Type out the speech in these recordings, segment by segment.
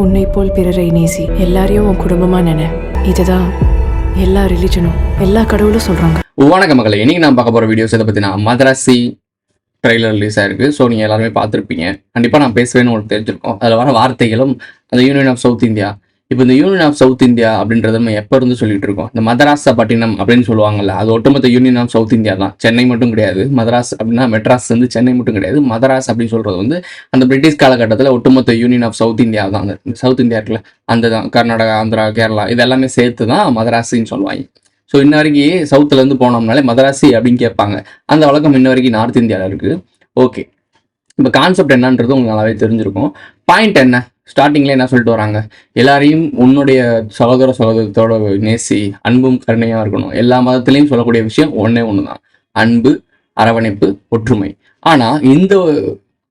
உன்னை போல் பிறரை நேசி, எல்லாரையும் உன் குடும்பமா நினை. இதுதான் எல்லா ரிலிஜனும் எல்லா கடவுளும் சொல்றாங்க. வணக்கம் மக்களை, இன்னைக்கு நான் பார்க்க போகிற வீடியோஸ் இதை பற்றினா மதராசி ட்ரெய்லர் ரிலீஸ் ஆயிருக்கு. ஸோ நீங்கள் எல்லாருமே பார்த்துருப்பீங்க. கண்டிப்பாக நான் பேசுவேன்னு உங்களுக்கு தெரிஞ்சிருக்கோம். அதில் வர வார்த்தைகளும் அந்த யூனியன் ஆஃப் சவுத் இந்தியா, இப்போ இந்த யூனியன் ஆஃப் சவுத் இந்தியா அப்படின்றத நம்ம எப்போ இருந்து சொல்லிட்டு இருக்கோம். இந்த மதராசப்பட்டினம் அப்படின்னு சொல்லுவாங்கல்ல, அது ஒட்டுமொத்த யூனியன் ஆஃப் சவுத் இந்தியா தான். சென்னை மட்டும் கிடையாது. மதராஸ் அப்படின்னா மெட்ராஸ் வந்து சென்னை மட்டும் கிடையாது. மதராஸ் அப்படின்னு சொல்கிறது வந்து அந்த பிரிட்டிஷ் காலகட்டத்தில் ஒட்டுமொத்த யூனியன் ஆஃப் சவுத் இந்தியா தான். அந்த சவுத் இந்தியா இருக்குல்ல, அந்த தான் கர்நாடகா, ஆந்திரா, கேரளா இது எல்லாமே சேர்த்து தான் மதராசின்னு சொல்லுவாங்க. ஸோ இன்ன வரைக்கும் சவுத்துலேருந்து போனோம்னாலே மதராசி அப்படின்னு கேட்பாங்க. அந்த வழக்கம் இன்ன வரைக்கும் நார்த் இந்தியாவில் இருக்குது. ஓகே, இப்போ கான்செப்ட் என்னன்றது உங்களுக்கு நல்லாவே தெரிஞ்சிருக்கும். பாயிண்ட் என்ன, ஸ்டார்டிங்கில் என்ன சொல்லிட்டு வராங்க, எல்லாரையும் உன்னுடைய சகோதரத்தோட நேசி, அன்பும் கருணையாக இருக்கணும். எல்லா மதத்துலேயும் சொல்லக்கூடிய விஷயம் ஒன்றே ஒன்று தான், அன்பு, அரவணைப்பு, ஒற்றுமை. ஆனால் இந்த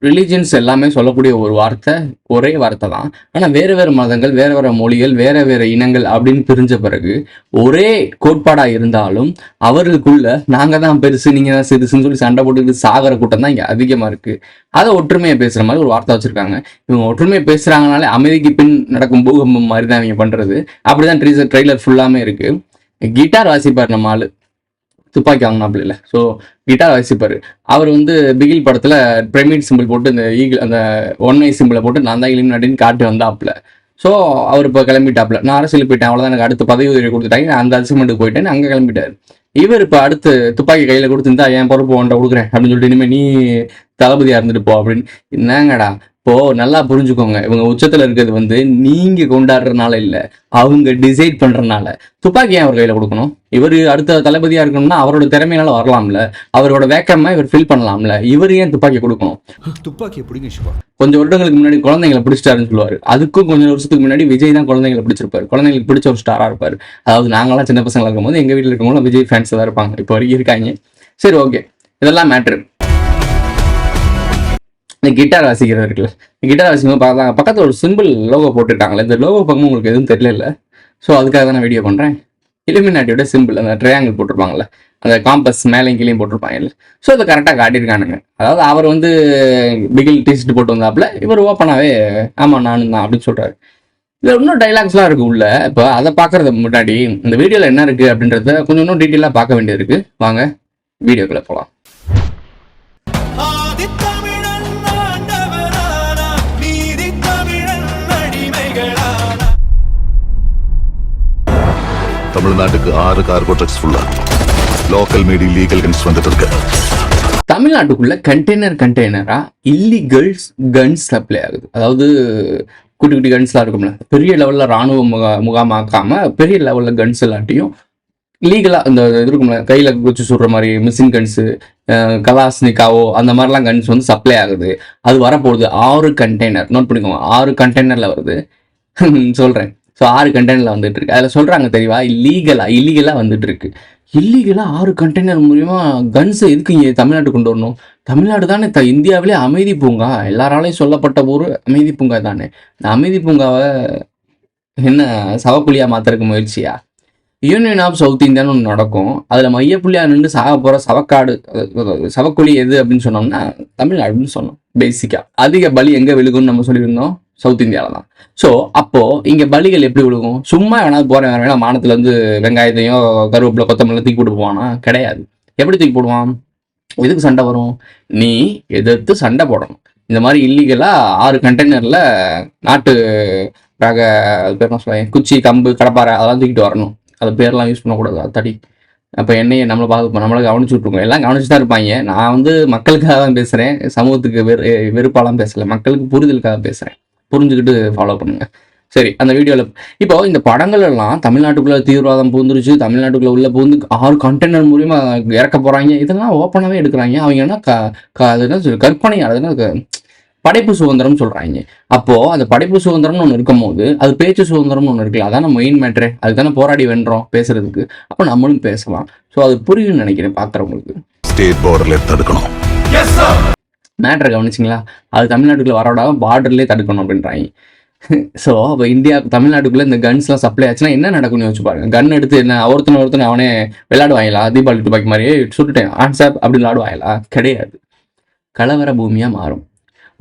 ரிலீஜியன்ஸ் எல்லாமே சொல்லக்கூடிய ஒரு வார்த்தை, ஒரே வார்த்தை தான். ஆனால் வேறு வேறு மதங்கள், வேறு வேறு மொழிகள், வேறு வேறு இனங்கள் அப்படின்னு பிரிஞ்ச பிறகு ஒரே கோட்பாடாக இருந்தாலும் அவர்களுக்குள்ள நாங்கள் தான் பெருசு, நீங்கள் தான் சிறுசுன்னு சொல்லி சண்டை போட்டுக்கிட்டு சாகிற கூட்டம் தான் இங்கே அதிகமாக இருக்குது. அதை ஒற்றுமையை பேசுகிற மாதிரி ஒரு வார்த்தை வச்சுருக்காங்க. இவங்க ஒற்றுமையை பேசுகிறாங்கனாலே அமைதிக்கு பின் நடக்கும் பூகம்பம் மாதிரி தான் இவங்க பண்ணுறது. அப்படி தான் ட்ரெய்லர் ஃபுல்லாமே இருக்குது. கிட்டார் வாசிப்பார் நம்ம ஆள், துப்பாக்கி வாங்கினாப்புல இல்லை. So guitar வாசிப்பார். அவர் வந்து பிகில் படத்தில் பிரமிட் சிம்பிள் போட்டு இந்த ஈகிள் அந்த ஒன் ஐ சிம்பிளை போட்டு நான் தான் இலிமினாட்டின்னு காட்டி வந்தாப்புல. ஸோ அவர் இப்போ கிளம்பிட்டாப்புல, நான் அரசியல் போயிட்டேன், அவ்வளோதான், எனக்கு அடுத்து பதவி உதவி கொடுத்துட்டாங்க, நான் அந்த அச்சீவ்மெண்ட்டுக்கு போயிட்டேன், அங்கே கிளம்பிட்டார். இவர் இப்போ அடுத்து துப்பாக்கி கையில் கொடுத்துருந்தா என் பொறுப்பு ஒன்றை கொடுக்குறேன் அப்படின்னு சொல்லிட்டு இனிமேல் நீ தளபதியாக இருந்துட்டு போ அப்படின்னு. என்னங்கடா, இப்போ நல்லா புரிஞ்சுக்கோங்க, இவங்க உச்சத்தில் இருக்கிறது வந்து நீங்க கொண்டாடுறதுனால இல்லை, அவங்க டிசைட் பண்றதுனால. துப்பாக்கி ஏன் அவர் கையில கொடுக்கணும்? இவர் அடுத்த தளபதியா இருக்கணும்னா அவரோட திறமையினால வரலாம்ல, அவரோட வேக்கமா இவர் ஃபில் பண்ணலாம்ல. இவர் ஏன் துப்பாக்கி கொடுக்கணும்? துப்பாக்கி பிடிங்க சிவா. கொஞ்சம் வருடங்களுக்கு முன்னாடி குழந்தைங்களை பிடிச்சிட்டாருன்னு சொல்லுவாரு. அதுக்கும் கொஞ்சம் வருஷத்துக்கு முன்னாடி விஜய் தான் குழந்தைங்களை பிடிச்சிருப்பாரு. குழந்தைங்களுக்கு பிடிச்ச ஒரு ஸ்டாரா இருப்பாரு. அதாவது நாங்களாம் சின்ன பசங்களா இருக்கும்போது எங்க வீட்டில் இருக்கவங்களும் விஜய் ஃபேன்ஸ் தான் இருப்பாங்க, இப்போ வரைக்கும் இருக்காங்க. சரி, ஓகே, இதெல்லாம் மேட்ரு. இந்த கிட்டார் வாசிக்கிறது இருக்குல்ல, கிட்டார் வாசிக்கும் பார்த்தாங்க பக்கத்தில் ஒரு சிம்பிள் லோகோ போட்டுட்டாங்களே, இந்த லோகோ பக்கம் உங்களுக்கு எதுவும் தெரியல. ஸோ அதுக்காக தான் நான் வீடியோ பண்ணுறேன். இலுமினாட்டியோட சிம்பிள் அந்த ட்ரையாங்கிள் போட்டிருப்பாங்கல்ல, அந்த காம்பஸ் மேலேயும் கீழேயும் போட்டிருப்பாங்கல்ல. ஸோ அதை கரெக்டாக காட்டியிருக்கானுங்க. அதாவது அவர் வந்து பிகில் டீஷர்ட் போட்டு வந்தாப்புல, இவர் ஓப்பனாகவே ஆமாம் நானும் தான் அப்படின்னு சொல்கிறாரு. இதில் இன்னும் டைலாக்ஸ்லாம் இருக்குது உள்ள. இப்போ அதை பார்க்கறதுக்கு முன்னாடி இந்த வீடியோவில் என்ன இருக்குது அப்படின்றத கொஞ்சம் இன்னும் டீட்டெயிலாக பார்க்க வேண்டியது இருக்குது. வாங்க வீடியோக்குள்ளே போகலாம். தமிழ்நாட்டுக்கு 6 கார்கோ ட்ரக்ஸ் ஃபுல்லா லோக்கல் மீடி லீகல் கன்ஸ் வந்துட்டு இருக்கு. தமிழ்நாட்டுக்குள்ள கண்டெய்னரா இல்லீகல்ஸ் கன்ஸ் சப்ளை ஆகுது. அதாவது குட்டி குட்டி கன்ஸ்லாம் இருக்கும்ல, பெரிய லெவலில் ராணுவ முகாமாக்காம பெரிய லெவலில் கன்ஸ் எல்லாத்தையும் லீகலாக இந்த இது இருக்கும்ல, கையில் வச்சு சுடுற மாதிரி மிஷின் கன்ஸு, கலாஸ்னிகாவோ அந்த மாதிரிலாம் கன்ஸ் வந்து சப்ளை ஆகுது. அது வரப்போகுது 6 கண்டெய்னர். நோட் பண்ணிக்கோங்க, 6 கண்டெய்னரில் வருது சொல்கிறேன். ஸோ 6 கண்டெய்னரில் வந்துட்டு இருக்கு. அதில் சொல்கிறாங்க தெரியவா, இல்லீகலாக வந்துட்டு இருக்கு. இல்லீகலாக 6 கண்டெய்னர் மூலியமா கன்ஸ் எதுக்கு இங்கே தமிழ்நாட்டு கொண்டு வரணும்? தமிழ்நாடு தானே இந்தியாவிலே அமைதி பூங்கா, எல்லாராலையும் சொல்லப்பட்ட ஒரு அமைதி பூங்கா தானே. இந்த அமைதி பூங்காவை என்ன சவக்குழியாக மாற்றுறதுக்கு முயற்சியா? யூனியன் ஆஃப் சவுத் இந்தியான்னு ஒன்று நடக்கும். அதில் மையப்புள்ளியாக நின்று சாக போகிற சவக்காடு, சவக்குழி எது அப்படின்னு சொன்னோம்னா தமிழ்நாடுன்னு சொன்னோம். பேசிக்காக அதிக பலி எங்கே விழுகும்னு நம்ம சொல்லியிருந்தோம், சவுத் இந்தியாவில் தான். ஸோ அப்போது இங்கே பலிகள் எப்படி விழுகும்? சும்மா வேணாலும் போகிறேன் வேணா மானத்துலேருந்து வெங்காயத்தையும் கருவேப்பிலை கொத்தமல்லி தூக்கி போட்டு போவானா? கிடையாது. எப்படி தூக்கி போடுவான்? எதுக்கு சண்டை வரும்? நீ எதிர்த்து சண்டை போடணும். இந்த மாதிரி இல்லீகலாக 6 கண்டெய்னரில் நாட்டு ரக, அது பேர் என்ன சொல்லுவாங்க, குச்சி, கம்பு, கடப்பாறை அதெல்லாம் தூக்கிட்டு வரணும். அது பேர்லாம் யூஸ் பண்ணக்கூடாது, அது தடி. அப்போ என்னையே நம்மளை நம்மளை கவனிச்சு விட்ருக்கோம். எல்லாம் கவனிச்சு தான் இருப்பாங்க. நான் வந்து மக்களுக்காக தான் பேசுகிறேன், சமூகத்துக்கு வெறுப்பாலாம் பேசலை, மக்களுக்கு புரிதலுக்காக பேசுகிறேன். புரிஞ்சுக்கிட்டு ஃபாலோ பண்ணுங்க. சரி, அந்த வீடியோவில் இப்போ இந்த படங்கள் எல்லாம் தமிழ்நாட்டுக்குள்ளே தீவிரவாதம் பூந்துருச்சு, தமிழ்நாட்டுக்குள்ளே உள்ள பூந்து 6 கண்டெய்னர் மூலியமா இறக்க போகிறாங்க, இதெல்லாம் ஓப்பனாகவே எடுக்கிறாங்க. அவங்க என்ன அது என்ன கற்பனை, அது படைப்பு சுதந்திரம் சொல்கிறாங்க. அப்போது அந்த படைப்பு சுதந்திரம்னு ஒன்று இருக்கும் போது அது பேச்சு சுதந்திரம்னு ஒன்று இருக்குல்ல, அதான மெயின் மேட்ரு. அதுக்கு தானே போராடி வென்றோம் பேசுறதுக்கு. அப்போ நம்மளும் பேசலாம். ஸோ அது புரியும்னு நினைக்கிறேன் பார்க்குறவங்களுக்கு. ஸ்டேட் பார்டர்ல தடுக்கணும் மேட்ரை கவனிச்சிங்களா? அது தமிழ்நாட்டுக்குள்ளே வரவிடாம பார்டர்லேயே தடுக்கணும் அப்படின்றாங்க. ஸோ அப்போ இந்தியா தமிழ்நாட்டுக்குள்ளே இந்த கன்ஸ்லாம் சப்ளை ஆச்சுன்னா என்ன நடக்கும்னு யோசிச்சு பாருங்க. கன் எடுத்து என்ன ஒருத்தனை அவனே விளையாடுவாங்களா? தீபாவளி துப்பாக்கி மாதிரியே சுட்டுட்டேன் ஆன்சாப் அப்படின்னு விளையாடுவாங்களா? கிடையாது. கலவர பூமியாக மாறும்.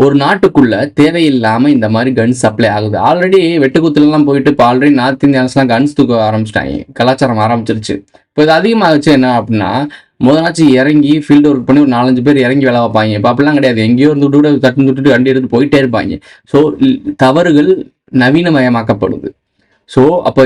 ஒரு நாட்டுக்குள்ள தேவையில்லாம இந்த மாதிரி கன்ஸ் சப்ளை ஆகுது. ஆல்ரெடி வெட்டுக்குத்துலாம் போயிட்டு இப்போ ஆல்ரெடி நார்த் இந்தியான்ஸ்லாம் கன்ஸ் தூக்க ஆரம்பிச்சிட்டாங்க, கலாச்சாரம் ஆரம்பிச்சிருச்சு. இப்போ இது அதிகமாகச்சு என்ன அப்படின்னா, முதலாச்சும் இறங்கி ஃபீல்டு ஒர்க் பண்ணி ஒரு 4-5 பேர் இறங்கி வேலை வைப்பாங்க. இப்போ அப்படிலாம் கிடையாது, எங்கேயோ இருந்து கூட தட்டு விட்டுட்டு வண்டி எடுத்து போயிட்டே இருப்பாங்க. ஸோ தவறுகள் நவீனமயமாக்கப்படுது. ஸோ அப்போ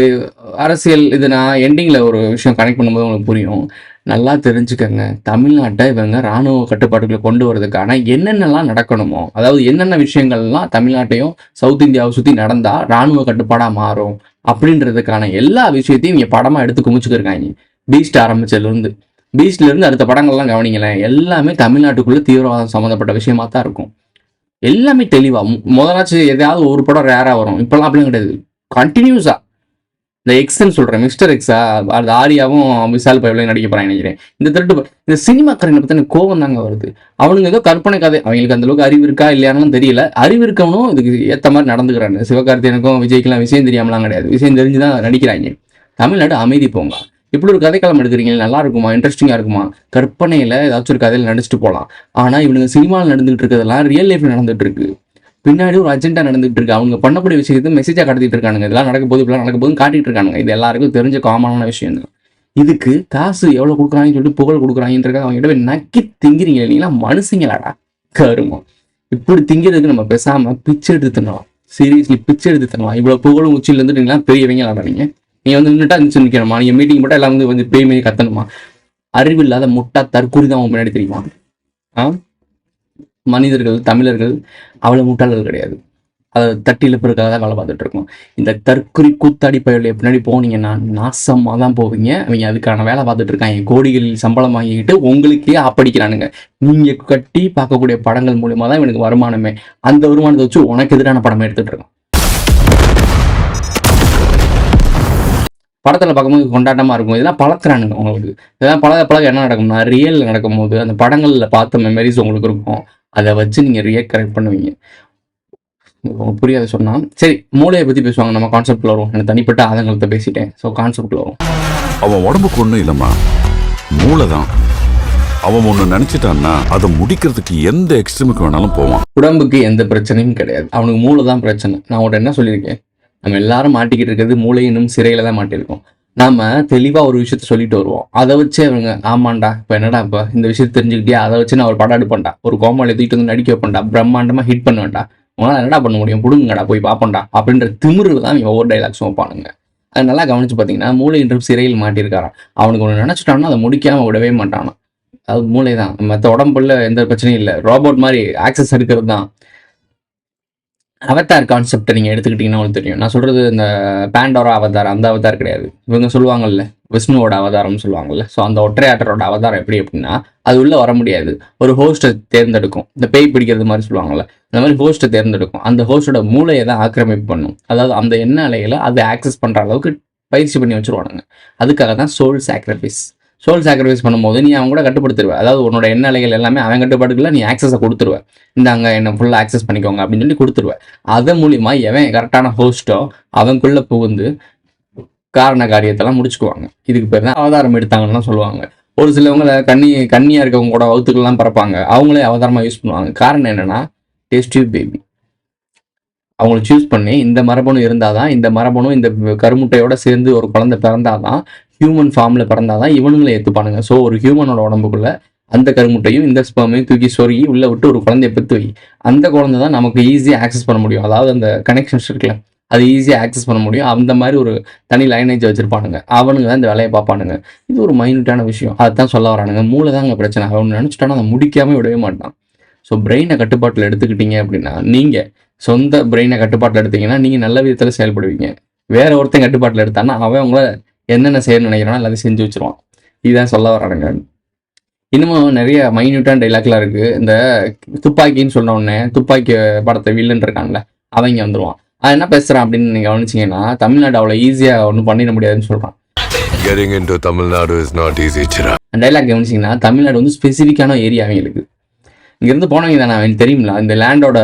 அரசியல் இது நான் எண்டிங்கில் ஒரு விஷயம் கனெக்ட் பண்ணும்போது உங்களுக்கு புரியும். நல்லா தெரிஞ்சுக்கங்க, தமிழ்நாட்டை இவங்க இராணுவ கட்டுப்பாடுகளை கொண்டு வரதுக்கான என்னென்னலாம் நடக்கணுமோ, அதாவது என்னென்ன விஷயங்கள்லாம் தமிழ்நாட்டையும் சவுத் இந்தியாவை சுற்றி நடந்தால் இராணுவ கட்டுப்பாடாக மாறும் அப்படின்றதுக்கான எல்லா விஷயத்தையும் இங்கே படமாக எடுத்து குமிச்சுக்கிருக்காங்க. பீஸ்ட் ஆரம்பிச்சதுலேருந்து, பீஸ்ட்லேருந்து அடுத்த படங்கள்லாம் கவனிங்களேன், எல்லாமே தமிழ்நாட்டுக்குள்ளே தீவிரவாதம் சம்மந்தப்பட்ட விஷயமா தான் இருக்கும். எல்லாமே தெளிவாக முதலாச்சு எதாவது ஒரு படம் ரேராக வரும். இப்போல்லாம் அப்படிலாம் கிடையாது, கண்டினியூஸாக. இந்த எக்ஸ்ன்னு சொல்கிறேன், மிஸ்டர் எக்ஸா, அது ஆரியாவும் விசால் பைப்லையும் நடிக்க போகிறாங்க நினைக்கிறேன். இந்த இந்த சினிமாக்காரனை பற்றி எனக்கு கோவம் தாங்க வருது. அவனுங்க ஏதோ கற்பனை கதை, அவங்களுக்கு அந்த அளவுக்கு அறிவு இருக்கா இல்லையானு தெரியல. அறிவு இருக்கவனும் இதுக்கு ஏற்ற மாதிரி நடந்துக்கிறாங்க. சிவகார்த்தியனுக்கும் விஜய்க்கெல்லாம் விஷயம் தெரியாமலாம் கிடையாது, விஷயம் தெரிஞ்சு தான் நடிக்கிறாங்க. தமிழ்நாடு அமைதி போங்க, இப்படி ஒரு கதைக்களம் எடுக்கிறீங்க, நல்லா இருக்குமா, இன்ட்ரெஸ்டிங்காக இருக்குமா, கற்பனையில் ஏதாச்சும் ஒரு கதையில் நடிச்சுட்டு போகலாம். ஆனால் இவனுங்க சினிமாவில் நடந்துகிட்டு இருக்கிறதெல்லாம் ரியல் லைஃப்பில் நடந்துட்டு இருக்கு. பின்னாடி ஒரு அஜெண்டா நடந்துகிட்டு இருக்கு. அவங்க பண்ணக்கூடிய விஷயத்தை மெசேஜாக கடத்திட்டு இருக்கானுங்க. இதெல்லாம் நடக்க போது, இப்பெல்லாம் நடக்க போதுன்னு காட்டிட்டு இருக்கானுங்க. இது எல்லாருக்கும் தெரிஞ்ச காமனான விஷயம் தான். இதுக்கு காசு எவ்வளோ கொடுக்குறாங்கன்னு சொல்லிட்டு புகழ் கொடுக்குறாங்கன்றக்காக அவங்க கிட்ட போய் நக்கி திங்கிறீங்க இல்லைங்களா, மனுஷங்களாடா கருமம். இப்படி திங்கிறதுக்கு நம்ம பேசாம பிச்சை எடுத்து தின்னலாம். சீரியஸ்லி பிச்சை எடுத்து தின்னலாம். இவ்வளோ புகழும் உச்சியில் இருந்துட்டீங்களா, பெரியவங்க விளாடுறீங்க. நீங்க வந்து நின்றுட்டா இருந்துச்சு நிற்கணுமா, நீங்க மீட்டிங் மட்டும் எல்லாம் வந்து கொஞ்சம் பேய் மாரி கத்தணுமா? அறிவில்லாத முட்டா தற்கூரி தான் அவங்க முன்னாடி தெரியுமா? மனிதர்கள், தமிழர்கள் அவ்வளோ முட்டாளர்கள் கிடையாது. அதை தட்டி இழுப்பதற்காக தான் வேலை பார்த்துட்டு இருக்கோம். இந்த தற்குறி கூத்தாடி பயில பின்னாடி போனீங்கன்னா நாசமாக தான் போவீங்க. அவங்க அதுக்கான வேலை பார்த்துட்டு இருக்காங்க. கோடிகளில் சம்பளம் வாங்கிக்கிட்டு உங்களுக்கே ஆப்படிக்கிறானுங்க. நீங்கள் கட்டி பார்க்கக்கூடிய படங்கள் மூலியமாக தான் இவனுக்கு வருமானமே. அந்த வருமானத்தை வச்சு உனக்கு எதிரான படமே எடுத்துட்டு இருக்கோம். படத்தில் பார்க்கும்போது கொண்டாட்டமாக இருக்கும். இதெல்லாம் பழக்கிறானுங்க உங்களுக்கு. இதெல்லாம் பழக என்ன நடக்கும்னா, ரியல் நடக்கும்போது அந்த படங்களில் பார்த்த மெமரிஸ் உங்களுக்கு இருக்கும். அதை வச்சு நீங்கள் ரியாக்ட் கரெக்ட் பண்ணுவீங்க. புரியாத சொன்னால் சரி, மூளையை பற்றி பேசுவாங்க, நம்ம கான்செப்டில் வரும். எனக்கு தனிப்பட்ட ஆதங்கத்தை பேசிட்டேன். ஸோ கான்செப்டில் வரும். அவன் உடம்புக்கு ஒன்றும் இல்லைம்மா, மூளை தான். அவன் ஒன்று நினச்சிட்டான்னா அதை முடிக்கிறதுக்கு எந்த எக்ஸ்ட்ரீமுக்கு வேணாலும் போவான். உடம்புக்கு எந்த பிரச்சனையும் கிடையாது, அவனுக்கு மூளை தான் பிரச்சனை. நான் உங்கள்கிட்ட என்ன சொல்லியிருக்கேன், நம்ம எல்லாரும் மாட்டிக்கிட்டு இருக்கிறது மூளை இன்னும் சிறையில் தான் மாட்டியிருக்கோம். நாம தெளிவாக ஒரு விஷயத்த சொல்லிட்டு வருவோம். அதை வச்சு அவங்க ஆமாண்டா இப்போ என்னடா இப்போ இந்த விஷயத்தை தெரிஞ்சுக்கிட்டே அதை வச்சு நான் ஒரு படம் எடுப்பேன்டா, ஒரு கோமாளி தூக்கிட்டு வந்து நடிக்க வைப்பேன்டா, பிரம்மாண்டமாக ஹிட் பண்ணுவேன்டா, உங்களால் என்னடா பண்ண முடியும், பிடுங்கடா போய் பார்ப்போம்டா அப்படின்ற திமிரில் தான் இவங்க ஒவ்வொரு டைலாக்ஸும் வைப்பானுங்க. அது நல்லா கவனிச்சு பார்த்தீங்கன்னா, மூளை இன்றும் சிறையில் மாட்டியிருக்காரான். அவனுக்கு ஒன்று நினச்சிட்டான்னா அதை முடிக்காமல் விடவே மாட்டானா. அது மூளை தான், மற்ற உடம்புல எந்த பிரச்சனையும் இல்லை. ரோபோட் மாதிரி ஆக்சஸ் எடுக்கிறது தான். அவதார் கான்செப்டை நீங்கள் எடுத்துக்கிட்டிங்கன்னா உங்களுக்கு தெரியும். நான் சொல்கிறது இந்த பேண்டோரா அவதார், அந்த அவதார் கிடையாது. இவங்க சொல்லுவாங்கல்ல விஷ்ணுவோட அவதாரம்னு சொல்லுவாங்கல்ல. ஸோ அந்த ஒற்றையாற்றரோட அவதாரம் எப்படி அப்படின்னா, அது உள்ளே வர முடியாது, ஒரு ஹோஸ்ட்டை தேர்ந்தெடுக்கும். இந்த பேய் பிடிக்கிறது மாதிரி சொல்லுவாங்கல்ல, அந்த மாதிரி ஹோஸ்ட்டை தேர்ந்தெடுக்கும். அந்த ஹோஸ்ட்டோட மூளையை தான் ஆக்கிரமிப்பு பண்ணும். அதாவது அந்த எண்ண அலைகளை அதை ஆக்சஸ் பண்ணுற அளவுக்கு பயிற்சி பண்ணி வச்சுருவானுங்க. அதுக்காக தான் சோல் சாக்ரிஃபைஸ். சோல் சாக்ரிஃபைஸ் பண்ணும்போது நீ அவங்க கூட கட்டுப்படுத்திடுவ. அதாவது உன்னோட எண்ண அலைகள் எல்லாமே அவன் கட்டுப்பாடுக்குள்ள நீ ஆக்சஸை கொடுத்துருவ. இந்த அங்கே என்ன ஃபுல்லாக ஆக்சஸ் பண்ணிக்கோங்க அப்படின்னு சொல்லி கொடுத்துருவேன். அதன் மூலிமா எவன் கரெக்டான ஹோஸ்ட்டோ அவனுக்குள்ளே புகுந்து காரண காரியத்தெல்லாம் முடிச்சுக்குவாங்க. இதுக்கு பேர் தான் அவதாரம் எடுத்தாங்கன்னு சொல்லுவாங்க. ஒரு சிலவங்களை கண்ணியாக இருக்கவங்க கூட வகுத்துக்கெல்லாம் பறப்பாங்க, அவங்களே அவதாரமாக யூஸ் பண்ணுவாங்க. காரணம் என்னன்னா, டேஸ்டி பேபி. அவங்களை சூஸ் பண்ணி இந்த மரபணு இருந்தால் தான், இந்த மரபணு இந்த கருமுட்டையோட சேர்ந்து ஒரு குழந்தை பிறந்தாதான், ஹியூமன் ஃபார்மில் பிறந்தாதான் இவனுங்களை ஏற்றுப்பானுங்க. ஸோ ஒரு ஹியூமனோட உடம்புக்குள்ள அந்த கருமுட்டையும் இந்த ஸ்பெர்மையும் தூக்கி சொருகி உள்ளே விட்டு ஒரு குழந்தைய பெற்று வை. அந்த குழந்தை தான் நமக்கு ஈஸியாக ஆக்சஸ் பண்ண முடியும். அதாவது அந்த கனெக்ஷன்ஸ் இருக்குல்ல, அது ஈஸியாக ஆக்சஸ் பண்ண முடியும். அந்த மாதிரி ஒரு தனி லைனேஜ் வச்சுருப்பானுங்க. அவனுங்க தான் இந்த வேலையை பார்ப்பானுங்க. இது ஒரு மைன்யூட்டான விஷயம், அதுதான் சொல்ல வரானுங்க. மூளை தான் அங்கே பிரச்சனை. அவன் நினச்சிட்டானா அதை முடிக்காமல் விடவே மாட்டான். ஸோ பிரெயினை கட்டுப்பாட்டில் எடுத்துக்கிட்டீங்க அப்படின்னா, நீங்கள் சொந்த பிரெயினை கட்டுப்பாட்டில் எடுத்தீங்கன்னா நீங்கள் நல்ல விதத்தில் செயல்படுவீங்க. வேற ஒருத்தன் கட்டுப்பாட்டில் எடுத்தான்னா அவன் உங்களை என்னென்ன செய்யணும்னு நினைக்கிறானோ எல்லாத்தையும் செஞ்சு வச்சுருவான். இதுதான் சொல்ல வரானுங்க. இன்னமும் நிறைய மைன்யூட்டான டைலாக்லாம் இருக்குது. இந்த துப்பாக்கின்னு சொன்ன உடனே துப்பாக்கி படத்தை வில்லன் இருக்கான்ல, அவங்க வந்துடுவான். அது என்ன பேசுகிறான் அப்படின்னு நீங்கள் கவனிச்சிங்கன்னா, தமிழ்நாடு அவ்வளோ ஈஸியாக ஒன்றும் பண்ணிட முடியாதுன்னு சொல்கிறான். Getting into Tamil Nadu is not easy, Chira. அந்த டைலாக் கவனிச்சிங்கன்னா, தமிழ்நாடு வந்து ஸ்பெசிஃபிக்கான ஏரியா அவங்களுக்கு. இங்கேருந்து போனவங்க தானே அவங்களுக்கு தெரியுங்களா இந்த லேண்டோட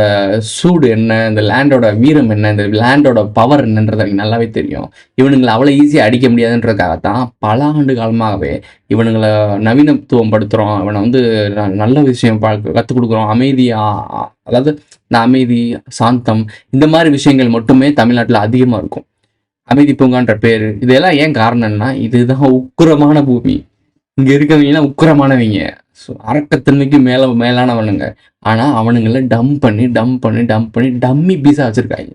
சூடு என்ன, இந்த லேண்டோட வீரம் என்ன, இந்த லேண்டோட பவர் என்னன்றது அவங்க நல்லாவே தெரியும். இவனுங்களை அவ்வளோ ஈஸியாக அடிக்க முடியாதுன்றதுக்காகத்தான் பல ஆண்டு காலமாகவே இவனுங்களை நவீனத்துவம் படுத்துகிறோம், இவனை வந்து நல்ல விஷயம் கற்றுக் கொடுக்குறோம், அமைதியாக, அதாவது இந்த அமைதி, சாந்தம், இந்த மாதிரி விஷயங்கள் மட்டுமே தமிழ்நாட்டில் அதிகமாக இருக்கும். அமைதி பூங்கான்ற பேர் இதெல்லாம் ஏன் காரணம்னா, இதுதான் உக்கிரமான பூமி. இங்கே இருக்கவங்கலாம் உக்கிரமானவங்க. ஸோ அரக்கத்தன்மைக்கு மேலானவனுங்க. ஆனால் அவனுங்களை டம்ப் பண்ணி டம்மி பீஸாக வச்சுருக்காங்க.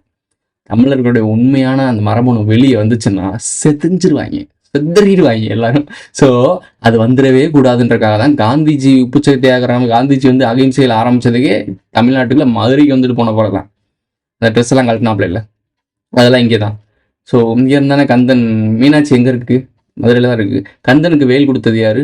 தமிழர்களுடைய உண்மையான அந்த மரபணு வெளியே வந்துச்சுன்னா செதறிடுவாங்க எல்லாரும். ஸோ அது வந்துடவே கூடாதுன்றக்காக தான் காந்திஜி உப்பு சத்தியாகிரகம், காந்திஜி வந்து அகிம்சையில் ஆரம்பிச்சதுக்கே தமிழ்நாட்டுக்குள்ள மதுரைக்கு வந்துட்டு போன போல தான். அந்த ட்ரெஸ் எல்லாம் கழட்டினாப்புல இல்லை, அதெல்லாம் இங்கே தான். ஸோ இங்கே இருந்தானே கந்தன், மீனாட்சி எங்கே இருக்குது? மதுரையில் தான் இருக்குது. கந்தனுக்கு வேல் கொடுத்தது யாரு?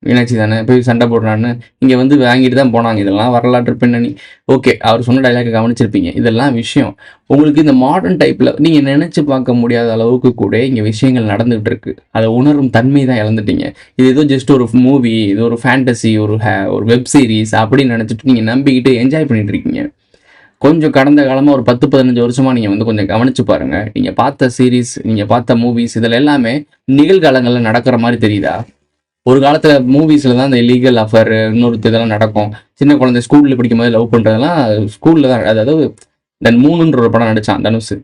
மீனாட்சி தானே. போய் சண்டை போடுறான்னு இங்கே வந்து வாங்கிட்டு தான் போனாங்க. இதெல்லாம் வரலாற்று பின்னணி. ஓகே, அவர் சொன்ன டைலாக்கை கவனிச்சிருப்பீங்க. இதெல்லாம் விஷயம் உங்களுக்கு இந்த மாடர்ன் டைப்பில் நீங்கள் நினச்சி பார்க்க முடியாத அளவுக்கு கூட இங்கே விஷயங்கள் நடந்துகிட்டு இருக்கு. அதை உணரும் தன்மை தான் இழந்துட்டீங்க. இது ஏதோ ஜஸ்ட் ஒரு மூவி, இது ஒரு ஃபேண்டசி, ஒரு வெப் சீரிஸ் அப்படின்னு நினச்சிட்டு நீங்கள் நம்பிக்கிட்டு என்ஜாய் பண்ணிட்டு இருக்கீங்க. கொஞ்சம் கடந்த காலமாக ஒரு 10-15 வருஷமாக நீங்கள் வந்து கொஞ்சம் கவனித்து பாருங்கள். நீங்கள் பார்த்த சீரீஸ், நீங்கள் பார்த்த மூவிஸ், இதில் எல்லாமே நிகழ்காலங்களில் நடக்கிற மாதிரி தெரியுதா? ஒரு காலத்தில் மூவிஸில் தான் இந்த லீகல் அஃபேர், இன்னொருத்த இதெல்லாம் நடக்கும். சின்ன குழந்தை ஸ்கூலில் படிக்கும் போது லவ் பண்ணுறதெல்லாம் ஸ்கூலில் தான். அதாவது தென் 3ன்ற ஒரு படம் நடித்தான் தனுஷ்.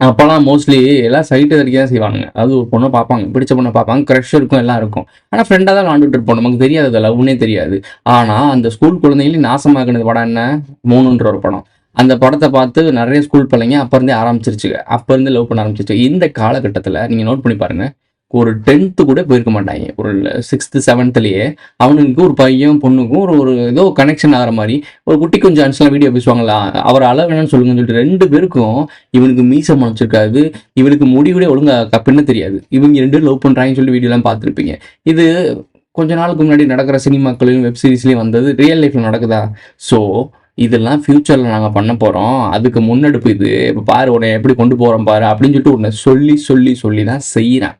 அப்போல்லாம் மோஸ்ட்லி எல்லாம் சைட்டு தடிக்க தான் செய்வானுங்க. அதாவது ஒரு பொண்ணை பார்ப்பாங்க, பிடிச்ச பொண்ணை பார்ப்பாங்க, க்ரஷ் இருக்கும், எல்லாம் இருக்கும். ஆனால் ஃப்ரெண்டாக தான் விளாண்டுட்டு இருப்போம், நமக்கு தெரியாது அது லவ்னே தெரியாது. ஆனால் அந்த ஸ்கூல் குழந்தைகளையும் நாசமாக்குனது படம் என்ன? 3ன்ற ஒரு படம். அந்த படத்தை பார்த்து நிறைய ஸ்கூல் பிள்ளைங்க அப்போ இருந்தே ஆரம்பிச்சிருச்சுங்க, அப்போ இருந்து லவ் பண்ண ஆரம்பிச்சிருச்சு. இந்த காலகட்டத்தில் நீங்கள் நோட் பண்ணி பாருங்கள், ஒரு 10th கூட போயிருக்க மாட்டாங்க. ஒரு 6th 7thலேயே அவனுக்கு ஒரு பையன் பொண்ணுக்கும் ஒரு ஏதோ கனெக்ஷன் ஆகிற மாதிரி ஒரு குட்டி கொஞ்சம் அன்ஸ்லாம் வீடியோ பேசுவாங்களா, அவர் அளவு என்னன்னு சொல்லுங்கன்னு சொல்லிட்டு 2 பேருக்கும் இவனுக்கு மீசை முளைச்சிருக்காது, இவனுக்கு முடிவுடைய ஒழுங்கா கப்புன்னு தெரியாது, இவங்க 2 லவ் பண்ணுறாங்கன்னு சொல்லி வீடியோலாம் பார்த்துருப்பீங்க. இது கொஞ்ச நாளுக்கு முன்னாடி நடக்கிற சினிமாக்களையும் வெப் சீரிஸ்லேயும் வந்தது, ரியல் லைஃப்பில் நடக்குதா? ஸோ இதெல்லாம் ஃப்யூச்சரில் நாங்கள் பண்ண போகிறோம், அதுக்கு முன்னெடுப்பு இது. இப்போ பாரு உன்னை எப்படி கொண்டு போகிறோம் பாரு அப்படின்னு சொல்லிட்டு உன்னை சொல்லி தான் செய்கிறேன்.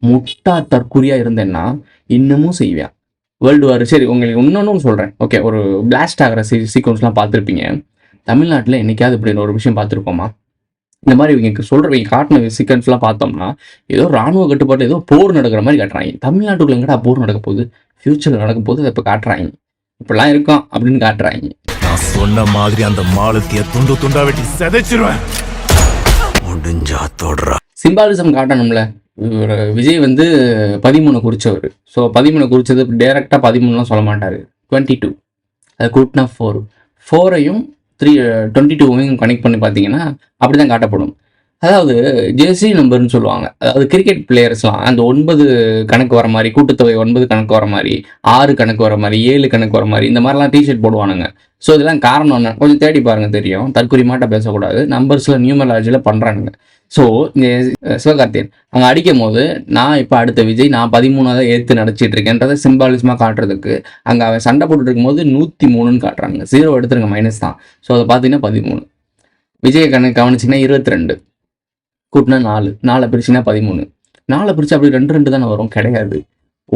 முட்டா தற்குறியாக இருந்தேன்னா இன்னமும் செய்வேன். World war. சரி, உங்களுக்கு இன்னொன்று சொல்கிறேன். ஓகே, ஒரு பிளாஸ்ட் ஆகிற சீக்வன்ஸ்லாம் பார்த்துருப்பீங்க. தமிழ்நாட்டில் என்னைக்காவது இப்படி ஒரு விஷயம் பார்த்துருப்போமா? இந்த மாதிரி இவங்க சொல்கிறவங்க காட்டின சீக்வன்ஸ்லாம் பார்த்தோம்னா ஏதோ ராணுவ கட்டுப்பாடு, ஏதோ போர் நடக்கிற மாதிரி காட்டுறாங்க. தமிழ்நாட்டுக்குள்ள எங்கடா போர் நடக்க போகுது? ஃப்யூச்சரில் நடக்க போகுது, அதை இப்போ காட்டுறாங்க. இப்படிலாம் இருக்கும் அப்படின்னு காட்டுறாங்க. நான் சொன்ன மாதிரி அந்த மாலத்திய துண்டா வெட்டி செதைச்சிருவேன். முடிஞ்சா தொடரா. சிம்பாலிசம் காட்டணும்ல. விஜய் வந்து 13 குறிச்சவர். ஸோ 13 குறிச்சது டைரெக்டாக 13லாம் சொல்ல மாட்டார், 22. அது கூட்டினா 4ஐயும் 22வையும் கனெக்ட் பண்ணி பார்த்தீங்கன்னா அப்படி தான் காட்டப்படும். அதாவது ஜெர்சி நம்பர்னு சொல்லுவாங்க. அதாவது கிரிக்கெட் பிளேயர்ஸ்லாம் அந்த 9 கணக்கு வர மாதிரி, கூட்டுத்தொகை 9 கணக்கு வர மாதிரி, 6 கணக்கு வர மாதிரி, 7 கணக்கு வர மாதிரி, இந்த மாதிரிலாம் டிஷர்ட் போடுவானுங்க. ஸோ இதெல்லாம் காரணம் என்ன? கொஞ்சம் தேடி பாருங்க தெரியும். தற்கொலை மாட்ட பேசக்கூடாது. நம்பர்ஸில் நியூமராலஜியில் பண்ணுறானுங்க. ஸோ இங்கே சிவகார்த்தியன் அவங்க அடிக்கும் போது நான் இப்போ அடுத்த விஜய் நான் 13 ஏற்று நடிச்சிட்டு இருக்கேன்றதை சிம்பாலிசமாக காட்டுறதுக்கு அங்கே அவன் சண்டை போட்டுட்டு இருக்கும்போது 103ன்னு காட்டுறாங்க. 0 எடுத்துருங்க, மைனஸ் தான். ஸோ அதை பார்த்தீங்கன்னா 13. விஜய் கணக்கு கவனிச்சிங்கன்னா 22 கூட்டினா 4 பிரிச்சுன்னா 13. 4 பிரிச்சு அப்படி 2 தானே வரும், கிடையாது.